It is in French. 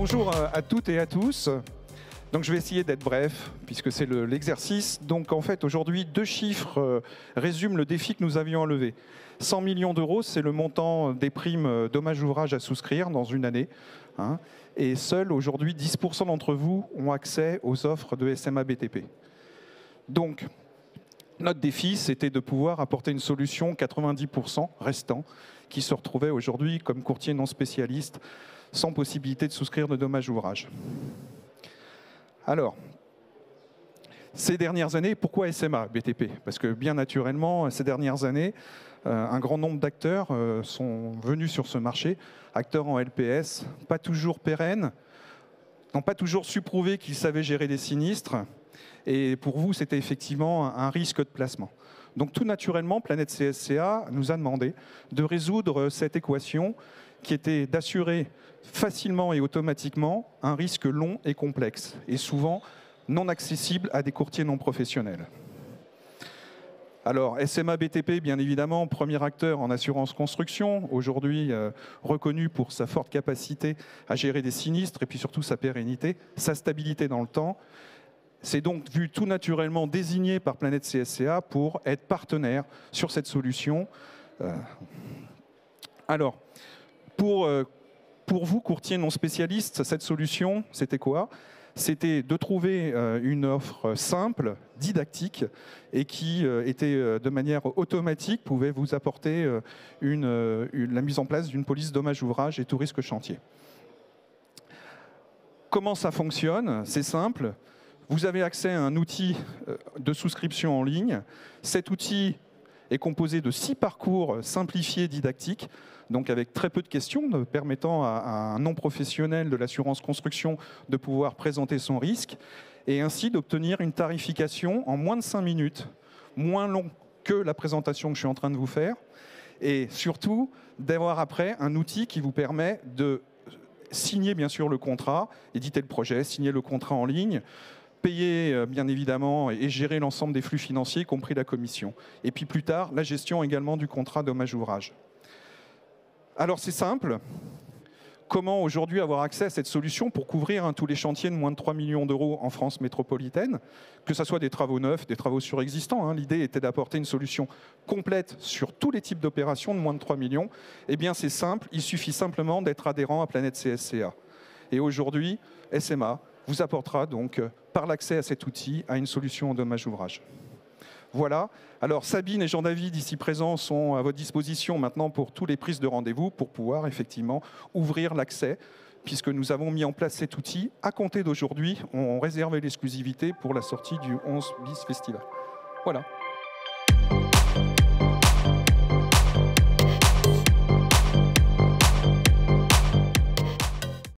Bonjour à toutes et à tous. Donc je vais essayer d'être bref, puisque c'est l'exercice. Donc en fait, aujourd'hui, deux chiffres résument le défi que nous avions à lever. 100 millions d'euros, c'est le montant des primes dommages ouvrages à souscrire dans une année. Et seuls aujourd'hui, 10% d'entre vous ont accès aux offres de SMA BTP. Donc, notre défi, c'était de pouvoir apporter une solution 90% restant, qui se retrouvait aujourd'hui comme courtier non spécialiste, sans possibilité de souscrire de dommages ouvrages. Alors, ces dernières années, pourquoi SMA BTP? Parce que bien naturellement, ces dernières années, un grand nombre d'acteurs sont venus sur ce marché, acteurs en LPS, pas toujours pérennes, n'ont pas toujours su prouver qu'ils savaient gérer des sinistres, et pour vous, c'était effectivement un risque de placement. Donc tout naturellement, Planète CSCA nous a demandé de résoudre cette équation qui était d'assurer facilement et automatiquement un risque long et complexe, et souvent non accessible à des courtiers non professionnels. Alors, SMA BTP, bien évidemment, premier acteur en assurance construction, aujourd'hui reconnu pour sa forte capacité à gérer des sinistres et puis surtout sa pérennité, sa stabilité dans le temps. C'est donc vu tout naturellement désigné par Planète CSCA pour être partenaire sur cette solution. Alors, pour vous, courtiers non spécialistes, cette solution, c'était quoi? C'était de trouver une offre simple, didactique, et qui était de manière automatique, pouvait vous apporter la mise en place d'une police dommages ouvrages et tout risque chantier. Comment ça fonctionne? C'est simple. Vous avez accès à un outil de souscription en ligne. Cet outil est composé de 6 parcours simplifiés didactiques, donc avec très peu de questions, permettant à un non-professionnel de l'assurance construction de pouvoir présenter son risque et ainsi d'obtenir une tarification en moins de 5 minutes, moins long que la présentation que je suis en train de vous faire, et surtout d'avoir après un outil qui vous permet de signer bien sûr le contrat, éditer le projet, signer le contrat en ligne, payer bien évidemment et gérer l'ensemble des flux financiers, y compris la commission. Et puis plus tard, la gestion également du contrat dommages ouvrages. Alors c'est simple. Comment aujourd'hui avoir accès à cette solution pour couvrir tous les chantiers de moins de 3 millions d'euros en France métropolitaine, que ce soit des travaux neufs, des travaux surexistants. L'idée était d'apporter une solution complète sur tous les types d'opérations de moins de 3 millions. Eh bien c'est simple, il suffit simplement d'être adhérent à Planète CSCA. Et aujourd'hui, SMA vous apportera donc, par l'accès à cet outil, à une solution en dommages ouvrages. Voilà. Alors Sabine et Jean-David, ici présents, sont à votre disposition maintenant pour toutes les prises de rendez-vous, pour pouvoir effectivement ouvrir l'accès, puisque nous avons mis en place cet outil. À compter d'aujourd'hui, on réservait l'exclusivité pour la sortie du 11 bis Festival. Voilà.